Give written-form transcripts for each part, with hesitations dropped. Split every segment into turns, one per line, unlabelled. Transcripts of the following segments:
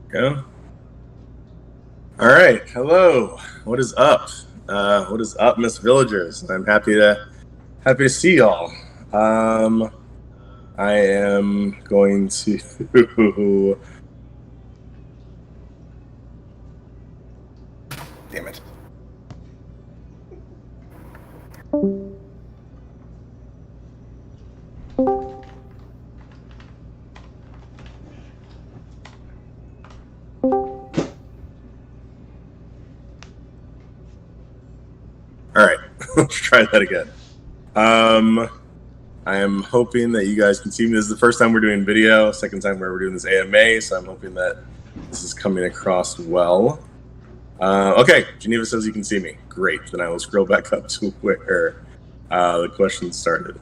Go. All right. Hello. What is up? What is up, Miss Villagers? I'm happy to see y'all. I am going to. Damn it. All right. Let's try that again. I am hoping that you guys can see me. This is the first time we're doing video, second time we're doing this AMA, so I'm hoping that this is coming across well. Okay, Geneva says you can see me. Great. Then I will scroll back up to where the question started.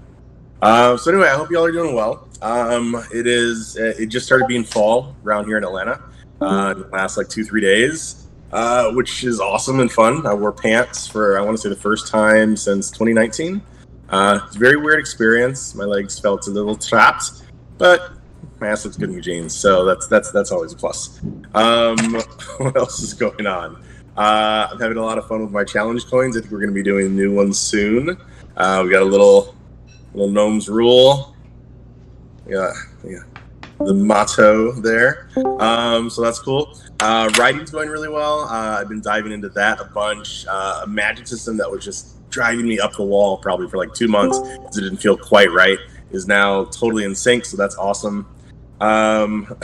So anyway, I hope y'all are doing well. It just started being fall around here in Atlanta. In the last like 2-3 days, which is awesome and fun. I wore pants for, I want to say, the first time since 2019. It's a very weird experience. My legs felt a little trapped, but my ass looks good in jeans, so that's always a plus. What else is going on? I'm having a lot of fun with my challenge coins. I think we're going to be doing new ones soon. We got a little gnomes rule. Yeah, the motto there. So that's cool. Writing's going really well. I've been diving into that a bunch. A magic system that was just driving me up the wall probably for like 2 months because it didn't feel quite right is now totally in sync, so that's awesome. What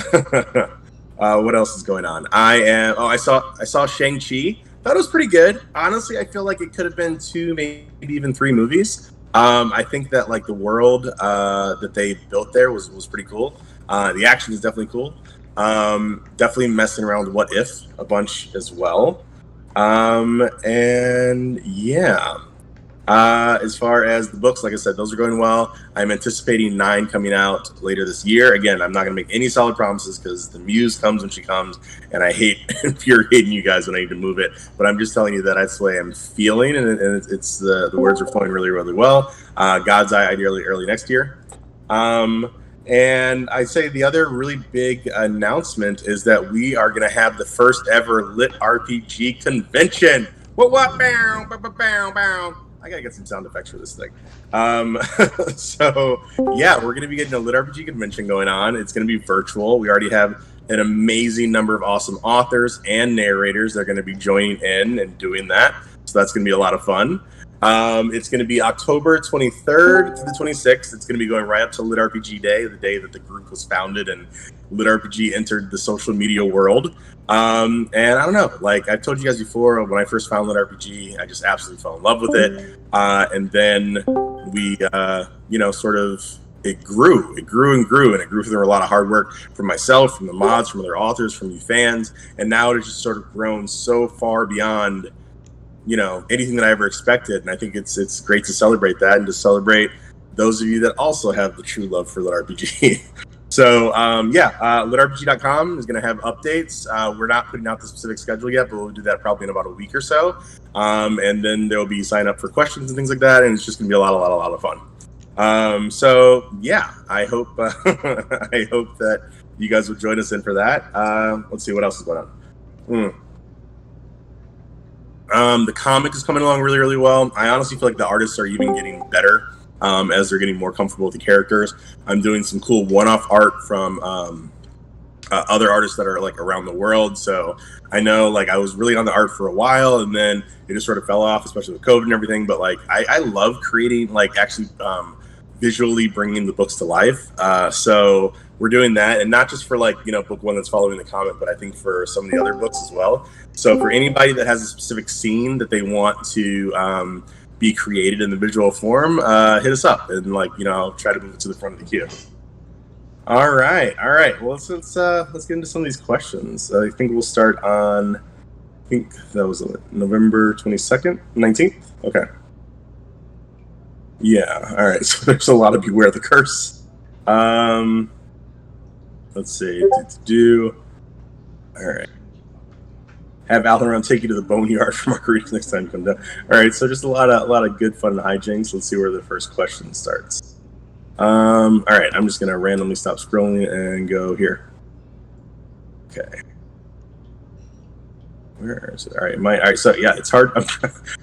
else is going on? I saw Shang-Chi. Thought it was pretty good. Honestly, I feel like it could have been 2, maybe even 3 movies. I think that like the world that they built there was pretty cool. The action is definitely cool. Definitely messing around with what if a bunch as well. And yeah. As far as the books, like I said, those are going well. I'm anticipating 9 coming out later this year. Again, I'm not going to make any solid promises because the muse comes when she comes, and I hate infuriating you guys when I need to move it. But I'm just telling you that that's the way I'm feeling, and it's the words are flowing really, really well. God's Eye, ideally early next year. And I'd say the other really big announcement is that we are going to have the first ever Lit RPG convention. What? Bow, bow, bow, bow, bow. I gotta get some sound effects for this thing. So yeah, we're gonna be getting a Lit RPG convention going on. It's gonna be virtual. We already have an amazing number of awesome authors and narrators that are gonna be joining in and doing that. So that's gonna be a lot of fun. It's gonna be October 23rd to the 26th. It's gonna be going right up to Lit RPG Day, the day that the group was founded and Lit RPG entered the social media world. And I don't know, like I've told you guys before, when I first found Lit RPG, I just absolutely fell in love with it. And then we, sort of, it grew and grew, and it grew through a lot of hard work from myself, from the mods, from other authors, from you fans. And now it's just sort of grown so far beyond, anything that I ever expected. And I think it's great to celebrate that and to celebrate those of you that also have the true love for Lit RPG. So, litrpg.com is going to have updates. We're not putting out the specific schedule yet, but we'll do that probably in about a week or so. And then there'll be sign up for questions and things like that, and it's just going to be a lot of fun. So, yeah, I hope I hope that you guys will join us in for that. Let's see what else is going on. The comic is coming along really, really well. I honestly feel like the artists are even getting better. As they're getting more comfortable with the characters. I'm doing some cool one-off art from other artists that are like around the world. So I know like I was really on the art for a while, and then it just sort of fell off, especially with COVID and everything. But like I love creating, like actually visually bringing the books to life. So we're doing that, and not just for like book 1 that's following the comic, but I think for some of the other books as well. So for anybody that has a specific scene that they want to be created in the visual form, hit us up, and I'll try to move it to the front of the queue. All right. Well, let's get into some of these questions. I think we'll start on, I think that was November 22nd, 19th. Okay. Yeah. All right. So there's a lot of beware the curse. Let's see. All right. Have Aleron take you to the boneyard for margaritas next time you come down. All right, so just a lot of good fun and hijinks. Let's see where the first question starts. All right, I'm just gonna randomly stop scrolling and go here. Okay. Where is it? All right. So yeah, it's hard.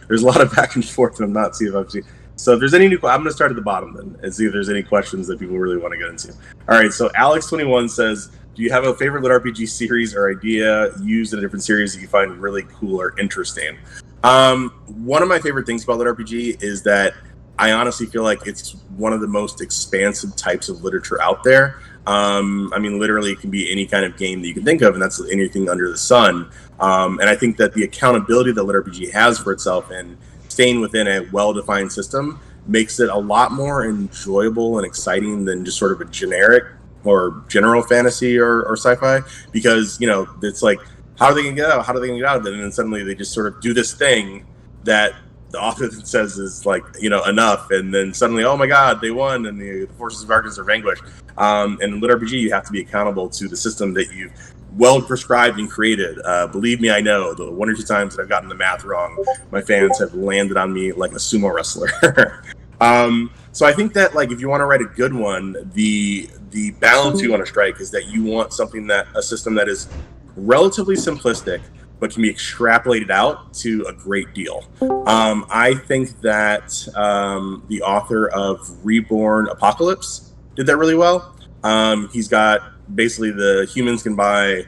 There's a lot of back and forth. I'm not seeing if I've seen. So if there's any new, I'm going to start at the bottom then and see if there's any questions that people really want to get into. All right. So Alex21 says, do you have a favorite lit RPG series or idea used in a different series that you find really cool or interesting? One of my favorite things about lit RPG is that I honestly feel like it's one of the most expansive types of literature out there. I mean, literally, it can be any kind of game that you can think of, and that's anything under the sun. And I think that the accountability that lit RPG has for itself and staying within a well-defined system makes it a lot more enjoyable and exciting than just sort of a generic or general fantasy or sci-fi, because, you know, it's like, how are they going to get out? How are they going to get out of it? And then suddenly they just sort of do this thing that the author says is like, you know, enough, and then suddenly, oh my God, they won, and the forces of darkness are vanquished. And in lit RPG, you have to be accountable to the system that you've well prescribed and created. Believe me, I know the one or two times that I've gotten the math wrong, my fans have landed on me like a sumo wrestler. So I think that, like, if you want to write a good one, the balance you want to strike is that you want a system that is relatively simplistic but can be extrapolated out to a great deal. I think that the author of Reborn Apocalypse did that really well. He's got basically the humans can buy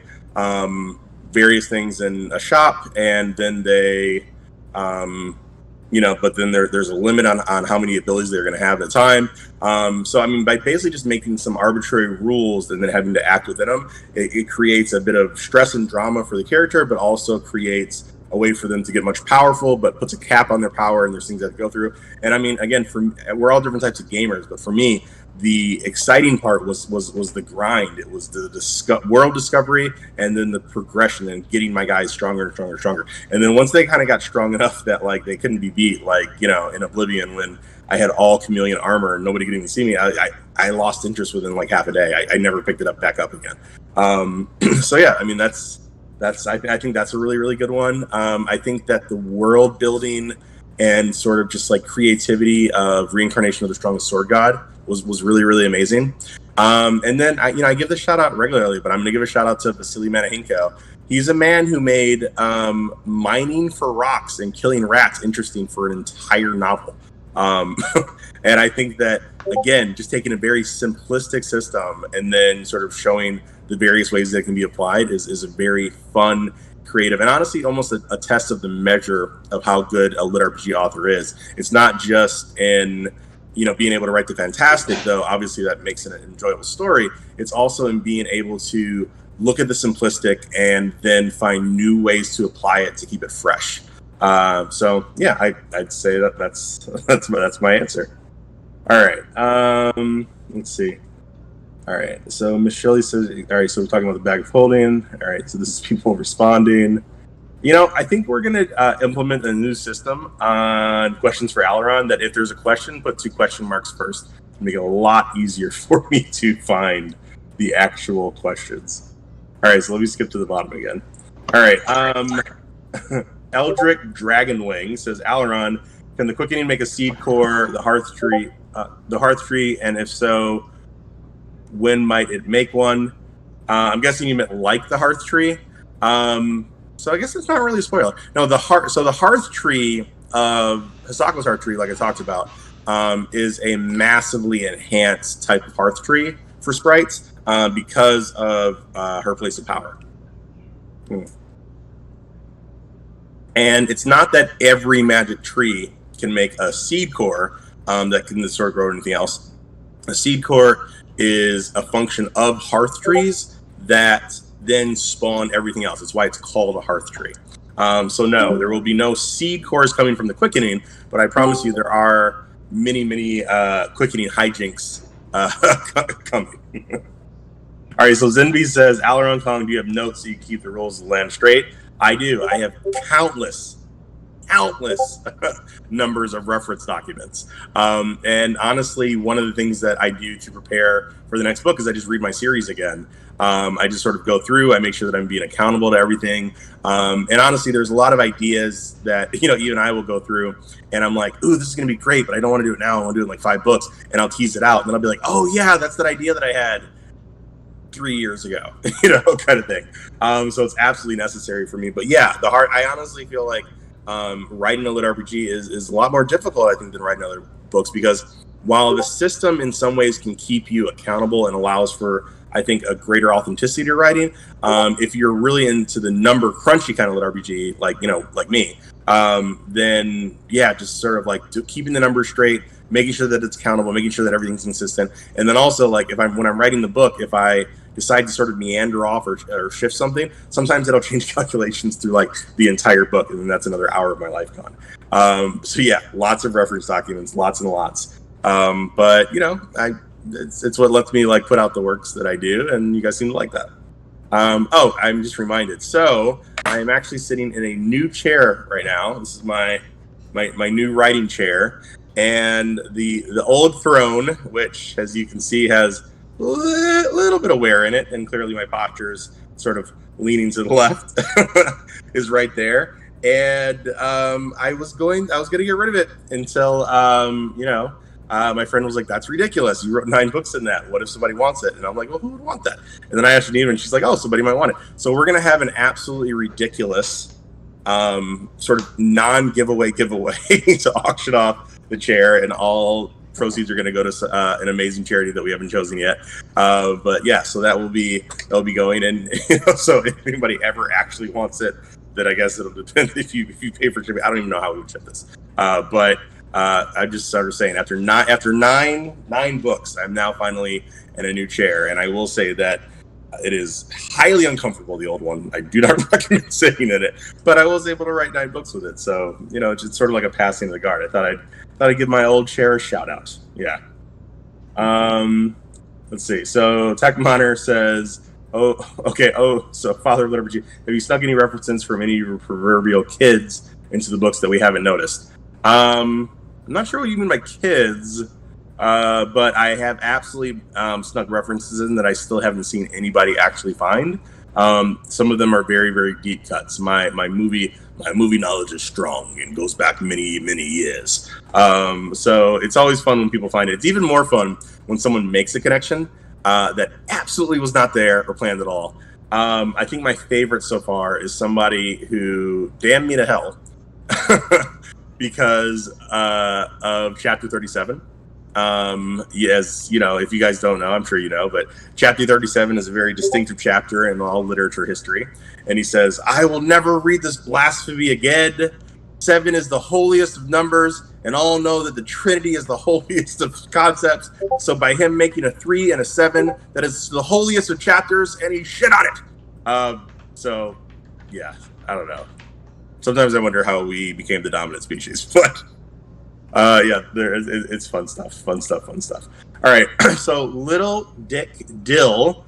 various things in a shop, and then they, but then there's a limit on how many abilities they're going to have at a time. So, I mean, by basically just making some arbitrary rules and then having to act within them, it creates a bit of stress and drama for the character, but also creates a way for them to get much powerful, but puts a cap on their power, and there's things that go through. And I mean, again, we're all different types of gamers, but for me, the exciting part was the grind. It was the world discovery, and then the progression and getting my guys stronger and stronger and stronger. And then once they kind of got strong enough that, like, they couldn't be beat, like, you know, in Oblivion when I had all chameleon armor and nobody could even see me, I lost interest within like half a day. I never picked it back up again. So yeah, I mean, I think that's a really, really good one. I think that the world building and sort of just like creativity of Reincarnation of the Strongest Sword God was really, really amazing. And then I give this shout out regularly, but I'm going to give a shout out to Vasily Manahinko. He's a man who made mining for rocks and killing rats interesting for an entire novel. And I think that, again, just taking a very simplistic system and then sort of showing the various ways that it can be applied is a very fun, creative, and honestly almost a test of the measure of how good a lit RPG author is. It's not just in, you know, being able to write the fantastic, though obviously that makes it an enjoyable story. It's also in being able to look at the simplistic and then find new ways to apply it to keep it fresh. So yeah, I'd say that's my answer. All right. Let's see. All right. So Michelle says, all right, so we're talking about the bag of holding. All right. So this is people responding. You know, I think we're going to implement a new system on questions for Aleron, that if there's a question, put 2 question marks first to make it a lot easier for me to find the actual questions. All right. So let me skip to the bottom again. All right. Eldrick Dragonwing says, Aleron, can the quickening make a seed core, the hearth tree, and if so, when might it make one? I'm guessing you meant like the hearth tree. So I guess it's not really a spoiler. No, the hearth tree of Hisako's hearth tree, like I talked about, is a massively enhanced type of hearth tree for sprites because of her place of power. And it's not that every magic tree can make a seed core that can sort of grow anything else. A seed core is a function of hearth trees that then spawn everything else. That's why it's called a hearth tree. So no, there will be no seed cores coming from the quickening, but I promise you there are many, many quickening hijinks coming. All right, so Zenby says, Aleron Kong, do you have notes so you keep the rules of the land straight? I do. I have countless numbers of reference documents. And honestly, one of the things that I do to prepare for the next book is I just read my series again. I just sort of go through, I make sure that I'm being accountable to everything. And honestly, there's a lot of ideas that, you know, even I will go through and I'm like, ooh, this is going to be great, but I don't want to do it now. I want to do it in like 5 books, and I'll tease it out. And then I'll be like, oh yeah, that's that idea that I had 3 years ago, kind of thing. So it's absolutely necessary for me. But yeah, I honestly feel like writing a lit RPG is a lot more difficult, I think, than writing other books, because while the system in some ways can keep you accountable and allows for, I think, a greater authenticity to writing, if you're really into the number crunchy kind of lit RPG, like me, then yeah, just sort of like keeping the numbers straight, making sure that it's accountable, making sure that everything's consistent. And then also, like, when I'm writing the book, if I decide to sort of meander off or shift something, sometimes it'll change calculations through like the entire book, and then that's another hour of my life gone. So yeah, lots of reference documents, lots and lots. But it's what lets me like put out the works that I do, and you guys seem to like that. I'm just reminded. So I am actually sitting in a new chair right now. This is my new writing chair, and the old throne, which, as you can see, has a little bit of wear in it, and clearly my posture is sort of leaning to the left, is right there. And I was going to get rid of it until my friend was like, "That's ridiculous. You wrote 9 books in that. What if somebody wants it?" And I'm like, "Well, who would want that?" And then I asked Neva, and she's like, "Oh, somebody might want it." So we're gonna have an absolutely ridiculous sort of non-giveaway giveaway to auction off the chair, and all proceeds are going to go to an amazing charity that we haven't chosen yet. But yeah, so that'll be going, and so if anybody ever actually wants it, then I guess it'll depend if you pay for shipping. I don't even know how we would ship this, but I just started saying after nine books, I'm now finally in a new chair, and I will say that it is highly uncomfortable, the old one. I do not recommend sitting in it, but I was able to write 9 books with it, so it's just sort of like a passing of the guard. I thought I'd give my old chair a shout out. Yeah. Let's see. So Tech Monitor says, "Oh, okay. Oh, so Father of Liturgy, have you snuck any references from any of your proverbial kids into the books that we haven't noticed?" I'm not sure what you mean by kids, but I have absolutely snuck references in that I still haven't seen anybody actually find. Some of them are very, very deep cuts. My movie knowledge is strong and goes back many, many years. So it's always fun when people find it. It's even more fun when someone makes a connection that absolutely was not there or planned at all. I think my favorite so far is somebody who damned me to hell because of chapter 37. Yes, if you guys don't know, I'm sure you know, but chapter 37 is a very distinctive chapter in all literature history. And he says, "I will never read this blasphemy again. 7 is the holiest of numbers, and all know that the Trinity is the holiest of concepts. So by him making a 3 and a 7, that is the holiest of chapters, and he shit on it." So yeah, I don't know. Sometimes I wonder how we became the dominant species, but yeah, it's fun stuff. All right, so Little Dick Dill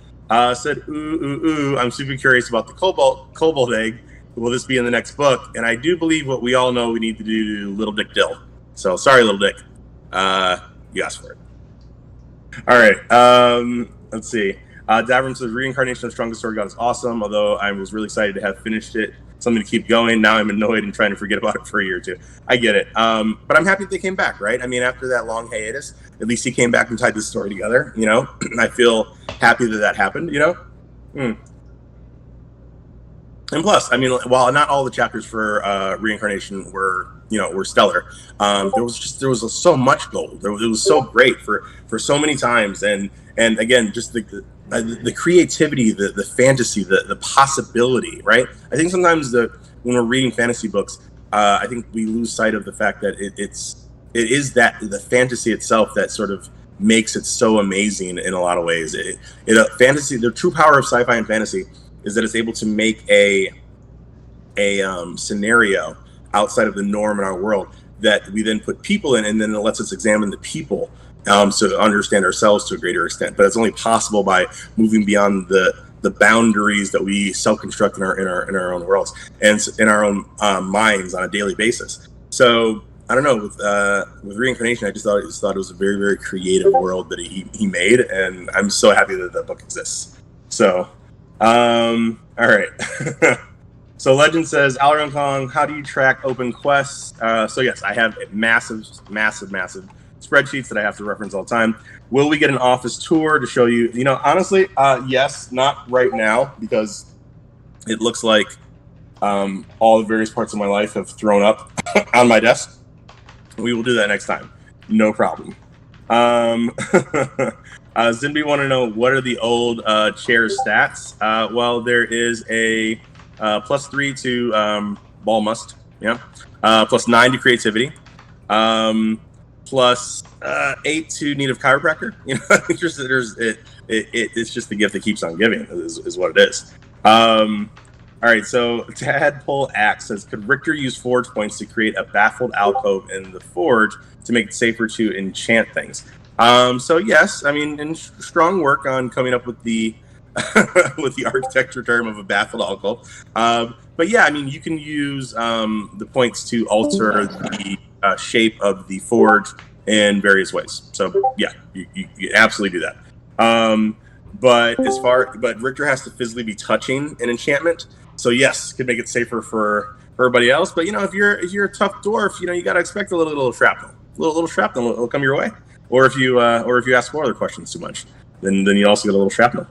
said, ooh, I'm super curious about the cobalt egg. Will this be in the next book? And I do believe what we all know we need to do to Little Dick Dill. So sorry, Little Dick. You asked for it. All right, let's see. Davram says, "Reincarnation of the Strongest Sword God is awesome, although I was really excited to have finished it. Something to keep going. Now I'm annoyed and trying to forget about it for a year or two." I get it. But I'm happy that they came back, right? I mean, after that long hiatus, at least he came back and tied this story together, I feel happy that happened, And plus, I mean, while not all the chapters for Reincarnation were stellar, there was so much gold. It was so great for so many times, and again, just the creativity, the fantasy, the possibility, right? I think sometimes when we're reading fantasy books, I think we lose sight of the fact that it is that the fantasy itself that sort of makes it so amazing in a lot of ways. Fantasy, the true power of sci-fi and fantasy is that it's able to make a scenario outside of the norm in our world that we then put people in, and then it lets us examine the people to understand ourselves to a greater extent. But it's only possible by moving beyond the boundaries that we self-construct in our own worlds and in our own minds on a daily basis. So I don't know, with Reincarnation, I just thought it was a very, very creative world that he made, and I'm so happy that the book exists. So, all right. So Legend says, "Aleron Kong, how do you track open quests?" So yes, I have massive spreadsheets that I have to reference all the time. Will we get an office tour to show you? You know, honestly, yes, not right now, because it looks like all the various parts of my life have thrown up on my desk. We will do that next time. No problem. Zimby want to know, what are the old chair stats? Well, there is a +3 to ball must, yeah. +9 to creativity. +8 to need of chiropractor. You know, it's just the gift that keeps on giving is what it is. All right, so Tadpole Axe says, could Richter use forge points to create a baffled alcove in the forge to make it safer to enchant things? So yes, I mean, in strong work on coming up with the with the architecture term of a baffled alcove. But yeah, I mean, you can use the points to alter the shape of the forge in various ways. So yeah, you absolutely do that. But Richter has to physically be touching an enchantment. So yes, could make it safer for everybody else. But you know, if you're a tough dwarf, you know, you got to expect a little shrapnel. Little shrapnel will come your way. Or if you ask more other questions too much, then you also get a little shrapnel.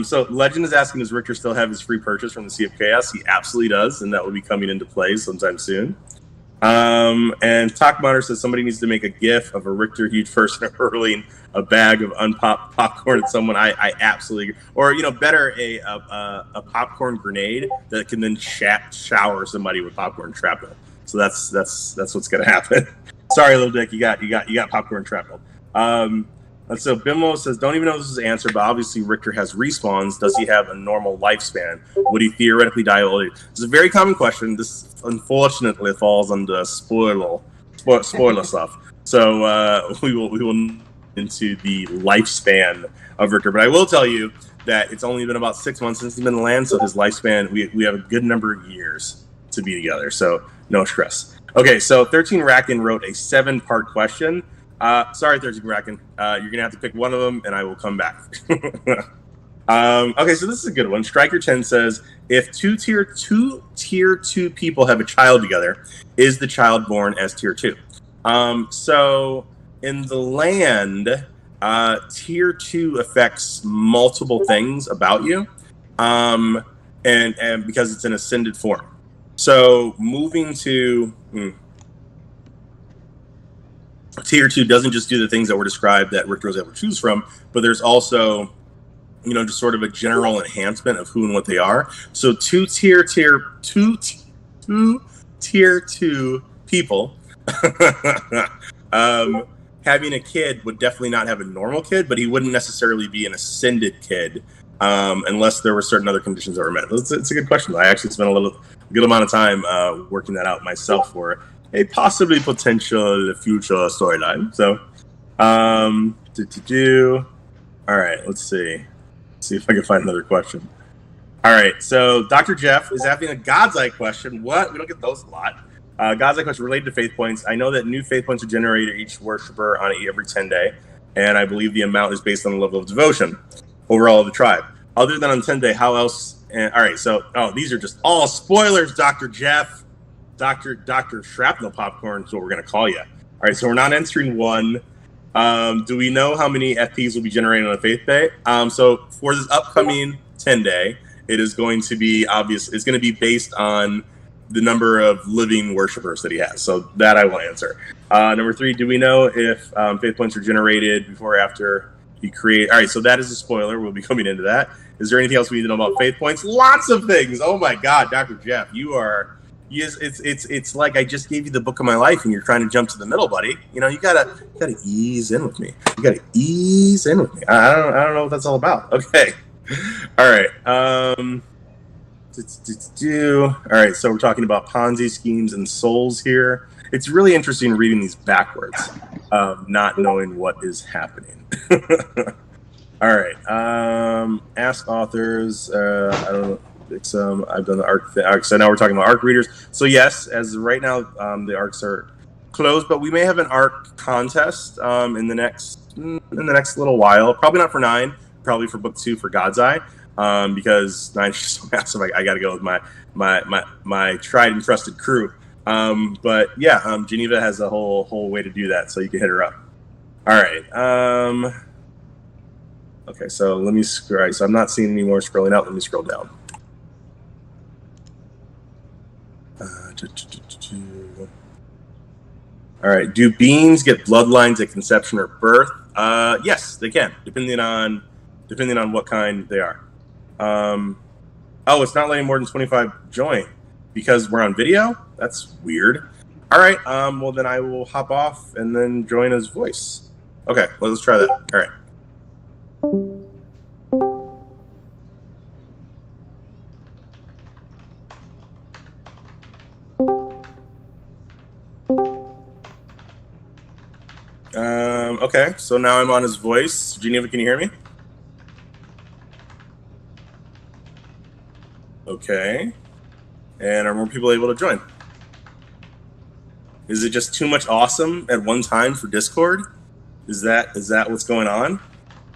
So Legend is asking, does Richter still have his free purchase from the Sea of Chaos? He absolutely does, and that will be coming into play sometime soon. And Talkmotter says somebody needs to make a GIF of a Richter huge person hurling a bag of unpopped popcorn at someone. I absolutely agree. Or, you know, better a popcorn grenade that can then shower somebody with popcorn shrapnel. So that's what's gonna happen. Sorry, little Dick, you got popcorn shrapnel. And so Bimbo says, don't even know if this is the answer, but obviously Richter has respawns. Does he have a normal lifespan? Would he theoretically die old? It's a very common question. This unfortunately falls under spoiler stuff. So we will into the lifespan of Richter. But I will tell you that it's only been about 6 months since he's been in the land, so his lifespan, we have a good number of years to be together. So no stress. Okay, so 13 Racken wrote a 7-part question. Sorry, 13 Racken. You're gonna have to pick one of them, and I will come back. Okay, so this is a good one. Striker 10 says, if two tier 2 people have a child together, is the child born as tier 2? So in the land, tier 2 affects multiple things about you, and because it's an ascended form. So moving to tier 2 doesn't just do the things that were described that Richter was able to choose from, but there's also, you know, just sort of a general enhancement of who and what they are. So two tier 2 people having a kid would definitely not have a normal kid, but he wouldn't necessarily be an ascended kid unless there were certain other conditions that were met. It's a good question. I actually spent a good amount of time working that out myself for a possibly potential future storyline. So, all right, let's see if I can find another question. All right, so Dr. Jeff is asking a God's Eye question. What? We don't get those a lot. God's Eye question related to faith points. I know that new faith points are generated each worshiper on every 10 day, and I believe the amount is based on the level of devotion overall of the tribe. Other than on 10 day, how else? All right, so these are just all spoilers, Dr. Jeff. Dr. Shrapnel Popcorn is what we're going to call you. All right, so we're not answering one. Do we know how many FPs will be generated on a faith day? So for this upcoming 10 day, it is going to be obvious. It's going to be based on the number of living worshipers that he has. So that I will answer. Number 3, do we know if faith points are generated before or after you create? All right, so that is a spoiler. We'll be coming into that. Is there anything else we need to know about faith points? Lots of things. Oh my God, Dr. Jeff, you are... Yes, it's like I just gave you the book of my life, and you're trying to jump to the middle, buddy. You know, you gotta ease in with me. You gotta ease in with me. I don't know what that's all about. Okay, all right. All right. So we're talking about Ponzi schemes and souls here. It's really interesting reading these backwards, not knowing what is happening. All right. Ask authors. I don't know. I've done the arc. So now we're talking about arc readers. So yes, as right now, the arcs are closed, but we may have an arc contest in the next little while. Probably not for 9. Probably for book 2 for God's Eye, because 9 is just so massive. I got to go with my tried and trusted crew But yeah, Geneva has a whole way to do that, so you can hit her up. All right. Okay, so let me scroll. So I'm not seeing any more scrolling out. Let me scroll down. All right. Do beings get bloodlines at conception or birth? Yes, they can, depending on what kind they are. Oh, it's not letting more than 25 join because we're on video? That's weird. All right. Well, then I will hop off and then join as voice. Okay. Well, let's try that. All right. Okay. So now I'm on his voice. Geneva, can you hear me? Okay. And are more people able to join? Is it just too much awesome at one time for Discord? Is that what's going on?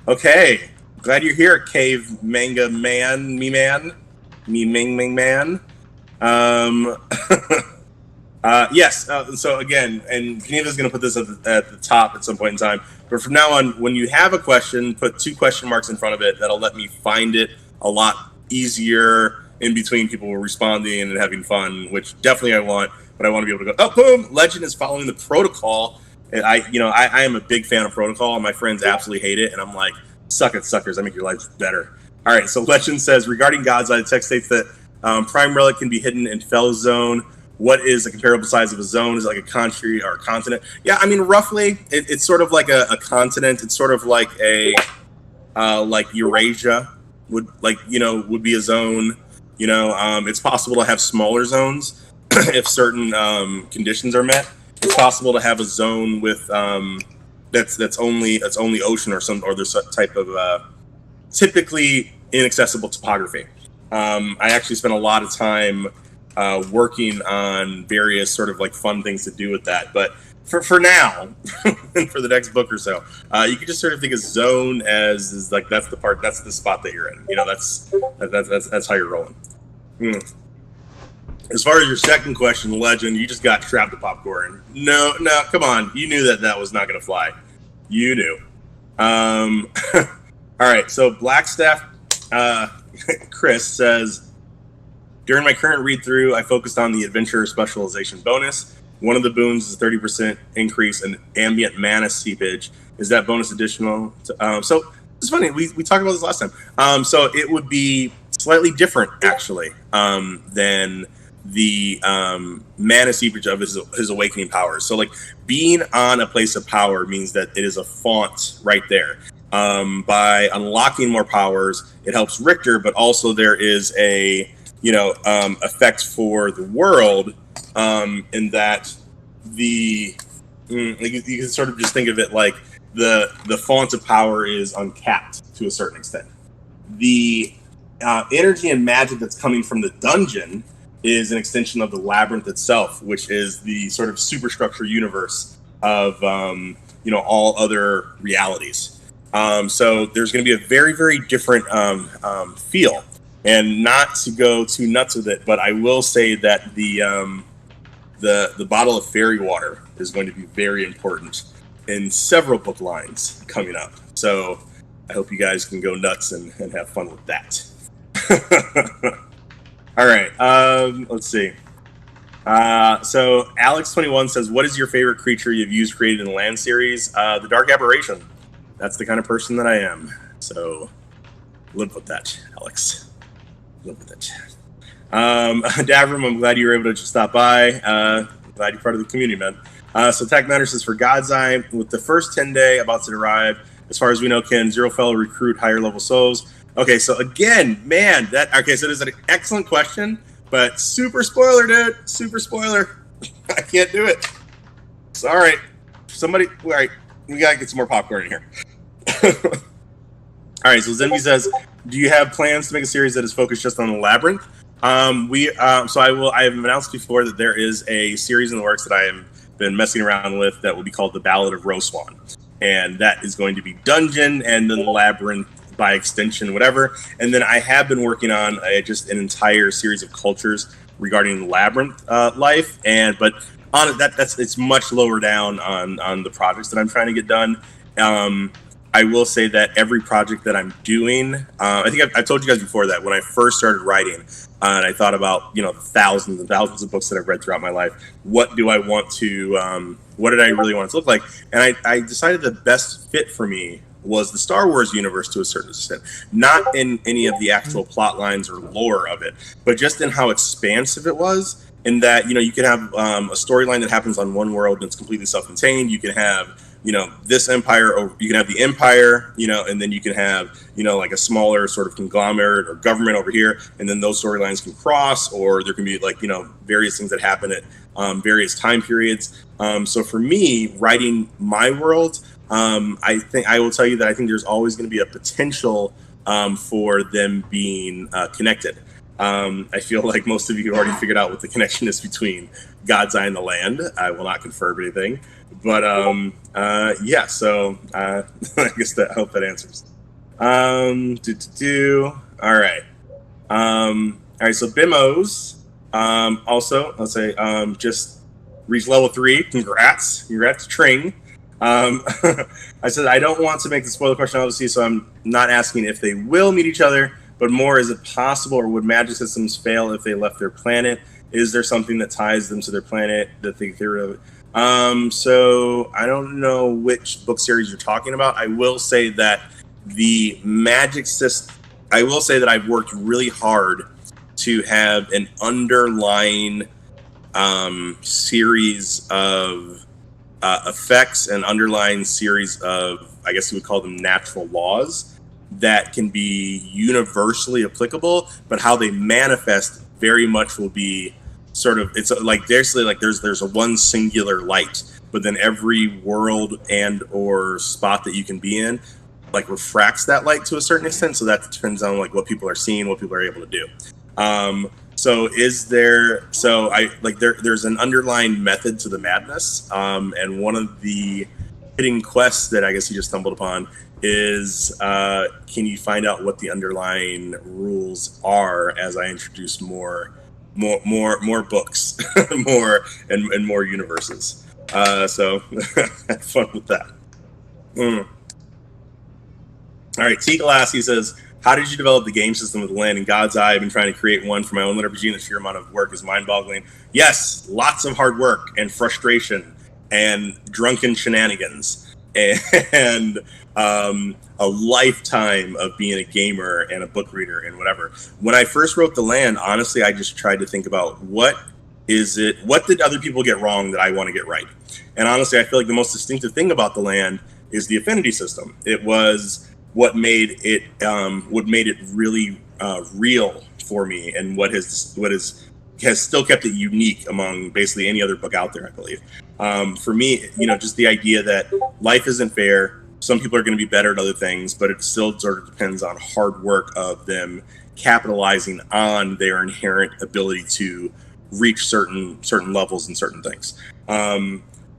Okay. Glad you're here, Cave Manga Man, me Ming Man. Yes. So again, and Geneva's going to put this at the top at some point in time. But from now on, when you have a question, put 2 question marks in front of it. That'll let me find it a lot easier in between people responding and having fun, which definitely I want. But I want to be able to go, oh, boom! Legend is following the protocol. And I am a big fan of protocol, and my friends absolutely hate it. And I'm like, suck it, suckers! I make your lives better. All right. So Legend says regarding God's Eye, the text states that Prime Relic can be hidden in Fell Zone. What is the comparable size of a zone? Is it like a country or a continent? Yeah, I mean, roughly, it's sort of like a continent. It's sort of like a like Eurasia would be a zone. It's possible to have smaller zones if certain conditions are met. It's possible to have a zone with that's only ocean or there's some type of typically inaccessible topography. I actually spent a lot of time working on various sort of like fun things to do with that. But for now, and for the next book or so, you can just sort of think of zone as like that's the spot that you're in. That's how you're rolling. As far as your second question, Legend, you just got trapped to popcorn. No, come on. You knew that was not going to fly. You knew. All right, so Blackstaff Chris says, during my current read-through, I focused on the Adventurer Specialization bonus. One of the boons is a 30% increase in ambient mana seepage. Is that bonus additional? So it's funny. We talked about this last time. So it would be slightly different, actually, than the mana seepage of his awakening powers. So like being on a place of power means that it is a font right there. By unlocking more powers, it helps Richter, but also there is a effect for the world in that you can sort of just think of it like the font of power is uncapped to a certain extent. The energy and magic that's coming from the dungeon is an extension of the labyrinth itself, which is the sort of superstructure universe of all other realities. So there's going to be a very, very different feel. And not to go too nuts with it, but I will say that the bottle of fairy water is going to be very important in several book lines coming up. So I hope you guys can go nuts and have fun with that. All right, let's see. So Alex21 says, what is your favorite creature you've used created in the land series? The Dark Aberration. That's the kind of person that I am. So live with that, Alex. Live with it. Davram, I'm glad you were able to stop by. Glad you're part of the community, man. So Tech Matter says, for God's Eye, with the first 10 day about to arrive, as far as we know, can Zero Fellow recruit higher level souls? Okay, so again, man, so there's an excellent question, but super spoiler, dude. Super spoiler. I can't do it. Sorry. All right, we gotta get some more popcorn in here. All right, so Zemby says, do you have plans to make a series that is focused just on the labyrinth? I have announced before that there is a series in the works that I have been messing around with that will be called The Ballad of Roswan. And that is going to be dungeon and then the labyrinth by extension, whatever. And then I have been working on just an entire series of cultures regarding Labyrinth life, but on it's much lower down on the projects that I'm trying to get done. I will say that every project that I'm doing, I think I've told you guys before that when I first started writing, and I thought about thousands and thousands of books that I've read throughout my life. What do I want to? What did I really want it to look like? And I decided the best fit for me was the Star Wars universe to a certain extent, not in any of the actual plot lines or lore of it, but just in how expansive it was. In that you can have a storyline that happens on one world and it's completely self-contained. You can have this empire, or you can have the empire, and then you can have, like a smaller sort of conglomerate or government over here. And then those storylines can cross, or there can be various things that happen at various time periods. So for me, writing my world, I will tell you that I think there's always going to be a potential for them being connected. I feel like most of you already figured out what the connection is between God's Eye and the land. I will not confirm anything, but yeah. So I guess I hope that answers. All right. All right. So Bimos also, let's say, just reached level 3. Congrats, Tring. I said I don't want to make the spoiler question, obviously, so I'm not asking if they will meet each other, but more, is it possible, or would magic systems fail if they left their planet? Is there something that ties them to their planet that they theory of? So I don't know which book series you're talking about. I will say that the magic system, I will say that I've worked really hard to have an underlying series of effects and underlying series of, I guess you would call them natural laws, that can be universally applicable, but how they manifest very much will be sort of, it's like basically like there's a one singular light, but then every world and or spot that you can be in like refracts that light to a certain extent. So that depends on like what people are seeing, what people are able to do. There's an underlying method to the madness, and one of the hidden quests that I guess you just stumbled upon is can you find out what the underlying rules are as I introduce more books, more and more universes. So have fun with that. All right, T Glassy says, how did you develop the game system with the land in God's Eye? I've been trying to create one for my own little RPG, and the sheer amount of work is mind-boggling. Yes, lots of hard work and frustration and drunken shenanigans and a lifetime of being a gamer and a book reader and whatever. When I first wrote the land, honestly, I just tried to think about what did other people get wrong that I want to get right? And honestly, I feel like the most distinctive thing about the land is the affinity system. It was what made it really real for me, and what has still kept it unique among basically any other book out there, I believe. For me, just the idea that life isn't fair. Some people are going to be better at other things, but it still sort of depends on hard work of them capitalizing on their inherent ability to reach certain levels and certain things.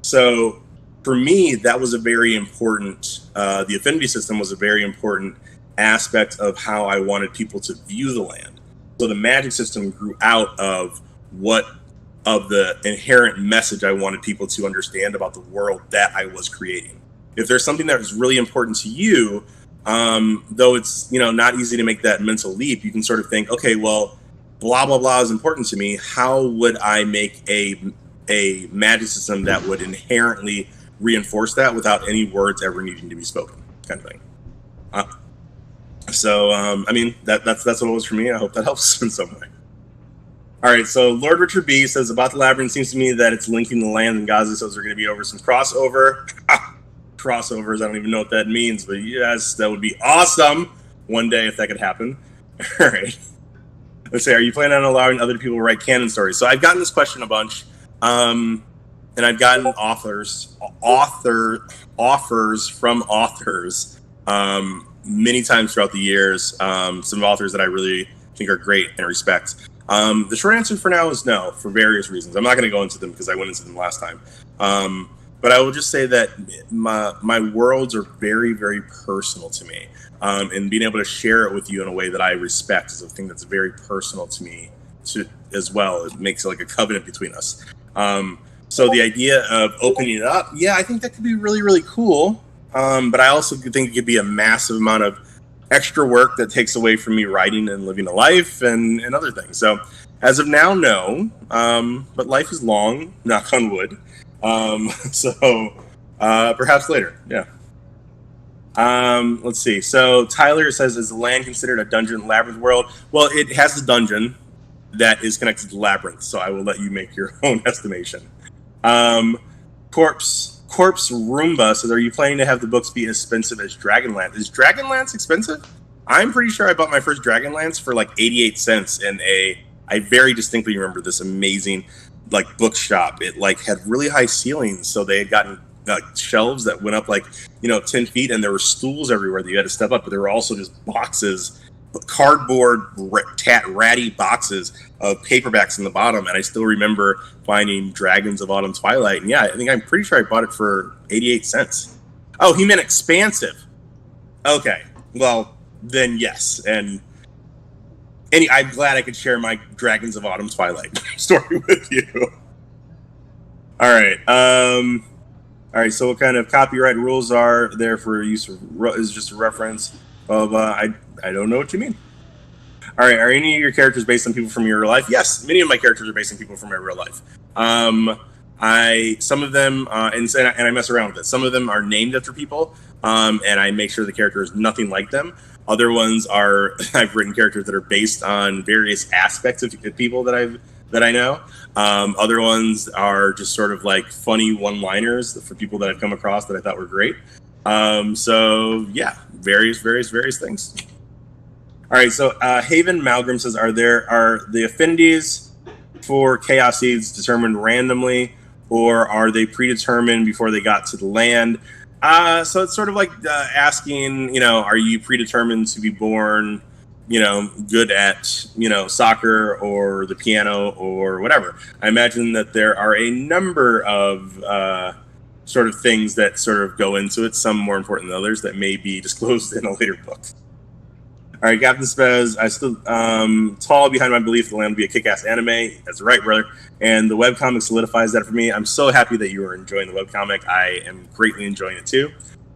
So for me, that was a very important, the affinity system was a very important aspect of how I wanted people to view the land. So the magic system grew out of the inherent message I wanted people to understand about the world that I was creating. If there's something that is really important to you, though it's not easy to make that mental leap, you can sort of think, okay, well, blah blah blah is important to me. How would I make a magic system that would inherently reinforce that without any words ever needing to be spoken, kind of thing? I mean, that's what it was for me. I hope that helps in some way. All right, so Lord Richard B says, about the Labyrinth, seems to me that it's linking the land and Gaza, so they're going to be over some crossover. Crossovers, I don't even know what that means, but yes, that would be awesome one day if that could happen. All right. Let's say, are you planning on allowing other people to write canon stories? So I've gotten this question a bunch, and I've gotten offers from authors many times throughout the years. Some authors that I really think are great and respect. The short answer for now is no, for various reasons. I'm not going to go into them because I went into them last time. But I will just say that my worlds are very, very personal to me. And being able to share it with you in a way that I respect is a thing that's very personal to me as well. It makes it like a covenant between us. So the idea of opening it up, yeah, I think that could be really, really cool. But I also think it could be a massive amount of extra work that takes away from me writing and living a life and other things. So as of now, no. But life is long, knock on wood. So perhaps later, yeah. Let's see. So Tyler says, is the land considered a dungeon labyrinth world? Well, it has a dungeon that is connected to the labyrinth, so I will let you make your own estimation. Corpse Roomba says, are you planning to have the books be as expensive as Dragonlance? Is Dragonlance expensive? I'm pretty sure I bought my first Dragonlance for like 88 cents in I very distinctly remember this amazing like bookshop. It like had really high ceilings, so they had gotten shelves that went up like 10 feet, and there were stools everywhere that you had to step up, but there were also just boxes, cardboard ratty boxes of paperbacks in the bottom. And I still remember finding Dragons of Autumn Twilight, and yeah, I'm pretty sure I bought it for 88 cents. Oh, he meant expansive. Okay, well then yes. And I'm glad I could share my Dragons of Autumn Twilight story with you. All right, so what kind of copyright rules are there for use of is just a reference of I don't know what you mean. All right, are any of your characters based on people from your real life? Yes, many of my characters are based on people from my real life. Some of them and I mess around with it. Some of them are named after people, and I make sure the character is nothing like them. Other ones are I've written characters that are based on various aspects of people that I know. Other ones are just sort of like funny one-liners for people that I've come across that I thought were great. So yeah, various things. All right, so Haven Malgrim says, are the affinities for Chaos Seeds determined randomly, or are they predetermined before they got to the land? So it's sort of like asking, are you predetermined to be born good at, soccer or the piano or whatever. I imagine that there are a number of sort of things that sort of go into it, some more important than others that may be disclosed in a later book. All right, Captain Spez, I still tall behind my belief the land will be a kick-ass anime. That's right, brother. And the webcomic solidifies that for me. I'm so happy that you are enjoying the webcomic. I am greatly enjoying it too.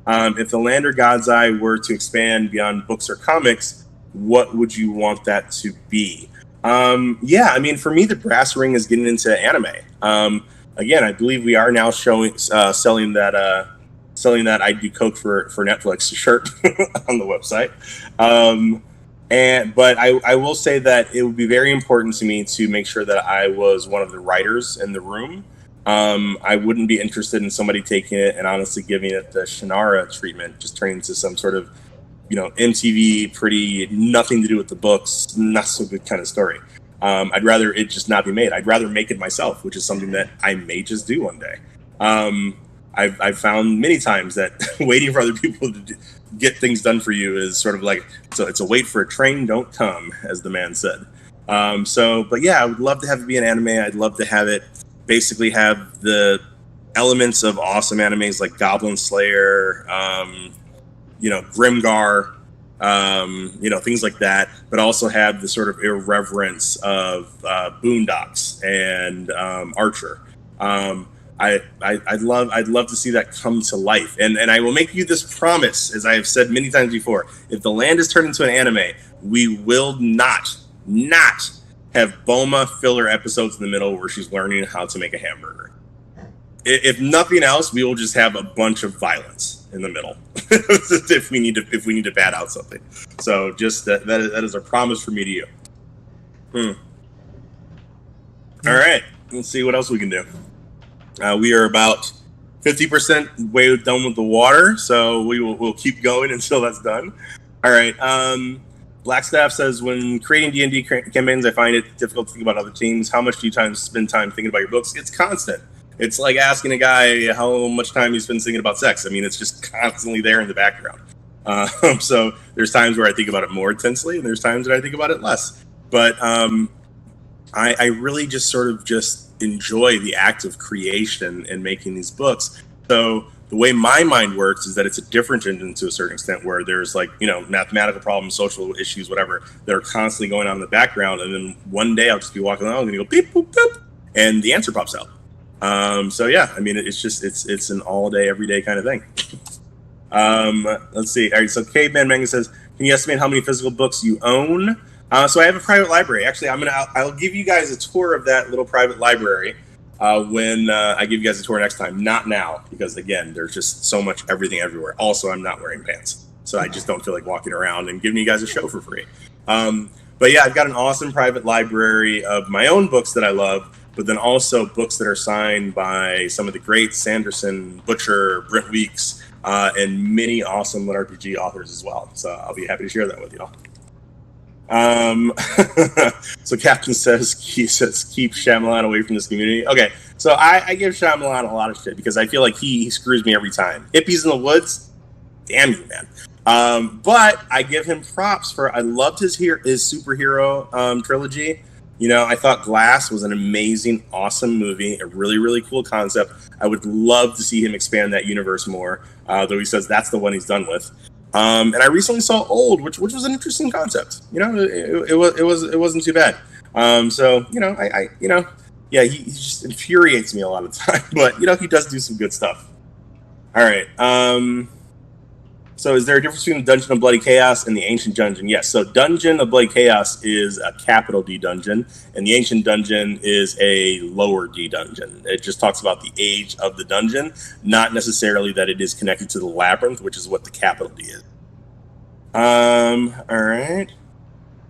If the land or God's Eye were to expand beyond books or comics, what would you want that to be? For me, the brass ring is getting into anime. Again, I believe we are now selling that I do coke for Netflix shirt on the website. But I will say that it would be very important to me to make sure that I was one of the writers in the room. I wouldn't be interested in somebody taking it and honestly giving it the Shannara treatment, just turning into some sort of MTV pretty nothing to do with the books, not so good kind of story. I'd rather it just not be made. I'd rather make it myself, which is something that I may just do one day. I've found many times that waiting for other people to get things done for you is sort of like it's a wait for a train, don't come, as the man said. But yeah, I would love to have it be an anime. I'd love to have it basically have the elements of awesome animes like Goblin Slayer, Grimgar, things like that, but also have the sort of irreverence of Boondocks and Archer. I'd love to see that come to life, and I will make you this promise, as I have said many times before: if the land is turned into an anime, we will not have Bulma filler episodes in the middle where she's learning how to make a hamburger. If nothing else, we will just have a bunch of violence in the middle if we need to pad out something. So just that is a promise from me to you. All right, let's see what else we can do. We are about 50% way done with the water, so we'll keep going until that's done. All right. Blackstaff says, when creating D&D campaigns, I find it difficult to think about other teams. How much do you spend time thinking about your books? It's constant. It's like asking a guy how much time he spends thinking about sex. I mean, it's just constantly there in the background. So there's times where I think about it more intensely, and there's times that I think about it less. But I really just sort of just enjoy the act of creation and making these books. So The way my mind works is that it's a different engine to a certain extent, where there's like, mathematical problems, social issues, whatever, that are constantly going on in the background. And then one day I'll just be walking along and go beep, boop, boop, and the answer pops out. So yeah, I mean, it's an all day, every day kind of thing. Let's see. All right. So Caveman Manga says, can you estimate how many physical books you own? So I have a private library. Actually, I'll give you guys a tour of that little private library when I give you guys a tour next time. Not now, because again, there's just so much everything everywhere. Also, I'm not wearing pants, so I just don't feel like walking around and giving you guys a show for free. But yeah, I've got an awesome private library of my own books that I love, but then also books that are signed by some of the greats, Sanderson, Butcher, Brent Weeks, and many awesome lit RPG authors as well. So I'll be happy to share that with y'all. So Captain says keep Shyamalan away from this community. Okay, so I give Shyamalan a lot of shit because I feel like he screws me every time. Hippies in the Woods, damn you, man. But I give him props for, I loved his superhero trilogy. I thought Glass was an amazing, awesome movie, a really, really cool concept. I would love to see him expand that universe more, though he says that's the one he's done with. And I recently saw Old, which was an interesting concept. It wasn't too bad. He just infuriates me a lot of the time, but he does do some good stuff. All right. So is there a difference between the Dungeon of Bloody Chaos and the Ancient Dungeon? Yes. So Dungeon of Bloody Chaos is a capital D dungeon, and the Ancient Dungeon is a lower D dungeon. It just talks about the age of the dungeon, not necessarily that it is connected to the labyrinth, which is what the capital D is. All right.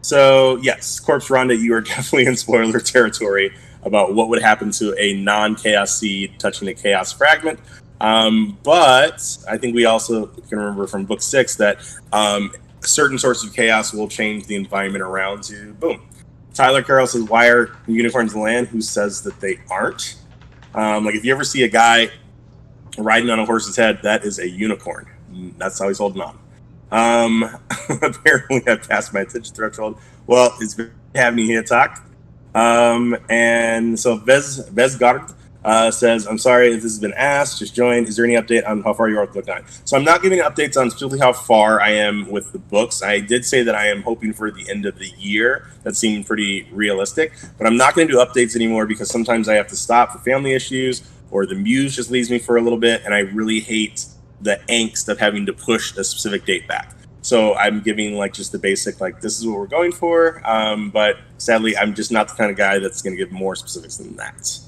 So yes, Corpse Ronda, you are definitely in spoiler territory about what would happen to a non-chaos seed touching a chaos fragment. But I think we also can remember from book 6 that certain sources of chaos will change the environment around to boom. Tyler Carroll says, why are unicorns in the land? Who says that they aren't? Like if you ever see a guy riding on a horse's head, that is a unicorn. That's how he's holding on. Apparently I've passed my attention threshold. Well, it's having a talk. And so Vesgard says, I'm sorry if this has been asked, just joined. Is there any update on how far you are with book 9? So I'm not giving updates on specifically how far I am with the books. I did say that I am hoping for the end of the year. That seemed pretty realistic, but I'm not going to do updates anymore because sometimes I have to stop for family issues or the muse just leaves me for a little bit, and I really hate the angst of having to push a specific date back. So I'm giving like just the basic, like this is what we're going for. But sadly, I'm just not the kind of guy that's going to give more specifics than that.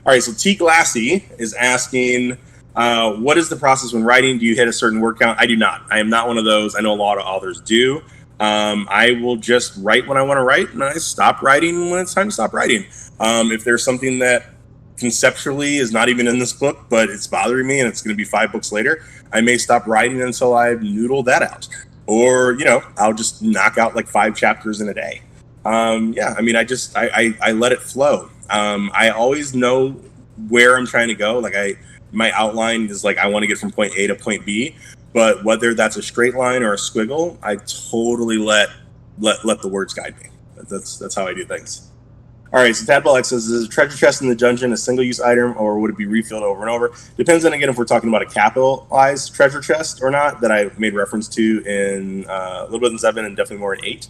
All right, so T. Glassy is asking, what is the process when writing? Do you hit a certain word count? I do not. I am not one of those. I know a lot of authors do. I will just write when I want to write, and I stop writing when it's time to stop writing. If there's something that conceptually is not even in this book, but it's bothering me and it's going to be 5 books later, I may stop writing until I've noodled that out. Or, I'll just knock out like 5 chapters in a day. I let it flow. I always know where I'm trying to go. Like my outline is like, I want to get from point A to point B, but whether that's a straight line or a squiggle, I totally let the words guide me. That's how I do things. All right, so Tadball X says, is a treasure chest in the dungeon a single-use item, or would it be refilled over and over? Depends on, again, if we're talking about a capitalized treasure chest or not, that I made reference to in a little bit in 7 and definitely more in 8.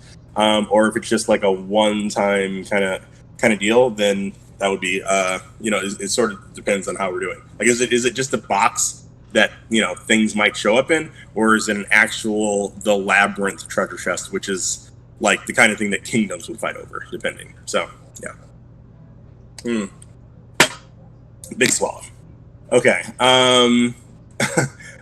Or if it's just like a one-time kind of deal, then that would be, it sort of depends on how we're doing. Like, is it just a box that, things might show up in, or is it an actual, the labyrinth treasure chest, which is like the kind of thing that kingdoms would fight over, depending. So, yeah. Big swallow. Okay.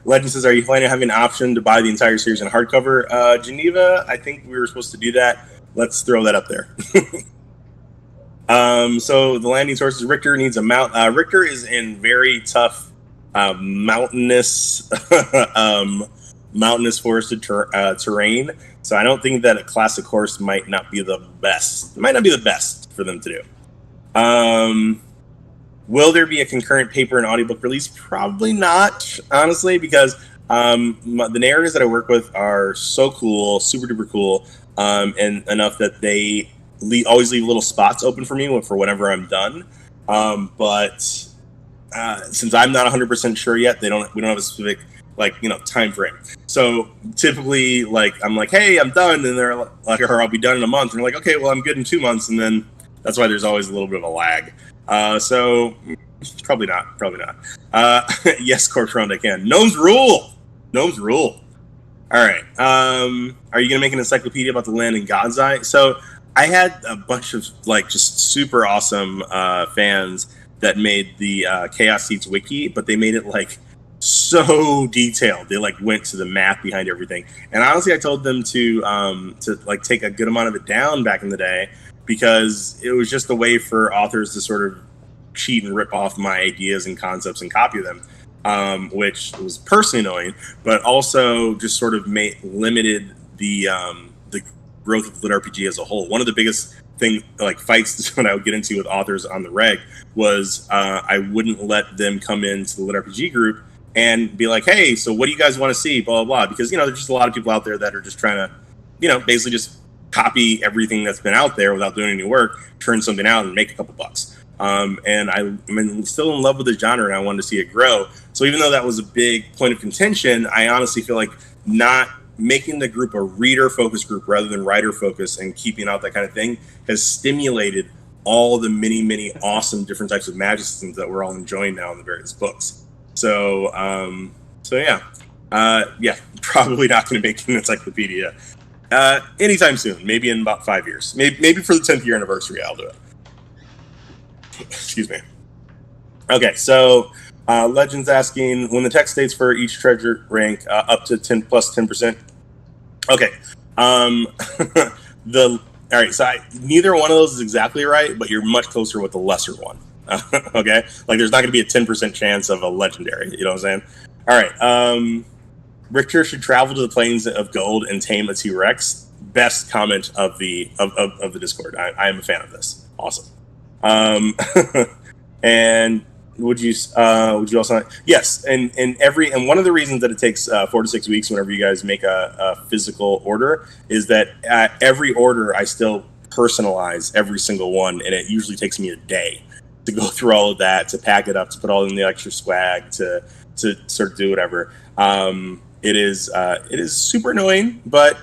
Legend says, are you planning on having an option to buy the entire series in hardcover? Geneva, I think we were supposed to do that. Let's throw that up there. So the landing sources, Richter needs a mount. Richter is in very tough, mountainous forested terrain. So I don't think that a classic horse might not be the best. It might not be the best for them to do. Will there be a concurrent paper and audiobook release? Probably not, honestly, because the narrators that I work with are so cool, super duper cool, and enough that they always leave little spots open for me for whenever I'm done. But since I'm not 100% sure yet, we don't have a specific time frame. So typically, I'm like, hey, I'm done, and they're like, or I'll be done in a month, and they're like, okay, well, I'm good in 2 months, and then that's why there's always a little bit of a lag. So probably not. Yes, Corpse Round, I can. Gnomes rule. All right. Are you gonna make an encyclopedia about the land in God's Eye? So I had a bunch of just super awesome fans that made the Chaos Seats wiki, but they made it so detailed. They went to the math behind everything. And honestly, I told them to take a good amount of it down back in the day, because it was just a way for authors to sort of cheat and rip off my ideas and concepts and copy them, which was personally annoying, but also just sort of limited the growth of lit RPG as a whole. One of the biggest fights when I would get into with authors on the reg was I wouldn't let them come into the lit RPG group and be like, hey, so what do you guys want to see, blah, blah, blah, because there's just a lot of people out there that are just trying to basically just copy everything that's been out there without doing any work, turn something out and make a couple bucks. And I'm still in love with the genre, and I wanted to see it grow. So even though that was a big point of contention, I honestly feel like not making the group a reader-focused group rather than writer-focused and keeping out that kind of thing has stimulated all the many, many awesome different types of magic systems that we're all enjoying now in the various books. So, yeah, probably not going to make an encyclopedia anytime soon. Maybe in about 5 years. Maybe for the 10th year anniversary, I'll do it. Excuse me. Okay, so Legend's asking, when the text states for each treasure rank up to 10 plus 10%. Okay. All right, so neither one of those is exactly right, but you're much closer with the lesser one. Okay? There's not going to be a 10% chance of a legendary. You know what I'm saying? All right. Richter should travel to the plains of gold and tame a T-Rex. Best comment of the Discord. I am a fan of this. Awesome. And would you also, yes, and one of the reasons that it takes 4 to 6 weeks whenever you guys make a physical order is that every order I still personalize every single one, and it usually takes me a day to go through all of that, to pack it up, to put all in the extra swag, to sort of do whatever. It is super annoying, but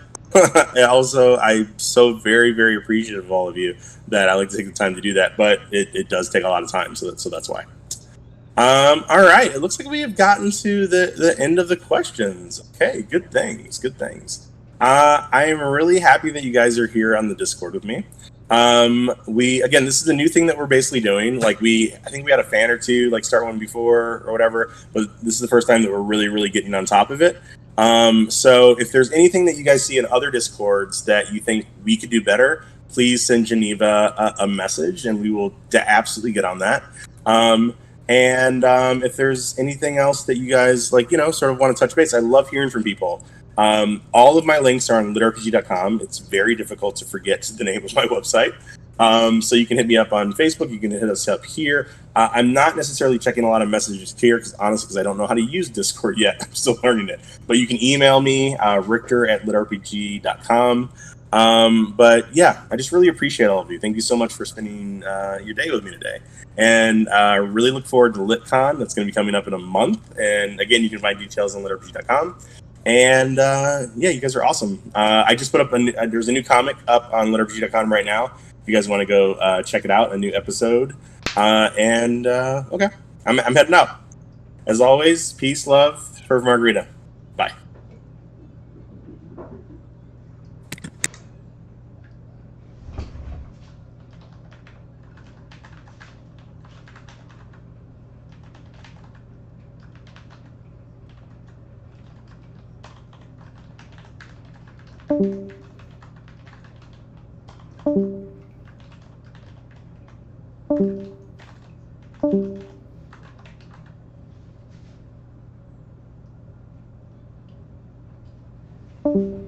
also I'm so very, very appreciative of all of you that I like to take the time to do that, but it does take a lot of time, so that's why. All right, it looks like we have gotten to the end of the questions. Okay, good things. I am really happy that you guys are here on the Discord with me. This is a new thing that we're basically doing. I think we had a fan or two start one before or whatever, but this is the first time that we're really, really getting on top of it. So if there's anything that you guys see in other Discords that you think we could do better, please send Geneva a message, and we will absolutely get on that. If there's anything else that you guys sort of want to touch base, I love hearing from people. All of my links are on litrpg.com. It's very difficult to forget the name of my website. So you can hit me up on Facebook. You can hit us up here. I'm not necessarily checking a lot of messages here because I don't know how to use Discord yet. I'm still learning it. But you can email me, richter@litrpg.com. But yeah, I just really appreciate all of you. Thank you so much for spending your day with me today. And I really look forward to LitCon. That's going to be coming up in a month. And again, you can find details on litrpg.com. And you guys are awesome. I just put up there's a new comic up on litrpg.com right now. If you guys want to go check it out, a new episode. Okay, I'm heading out. As always, peace, love, Herb Margarita. Bye.
Thank you.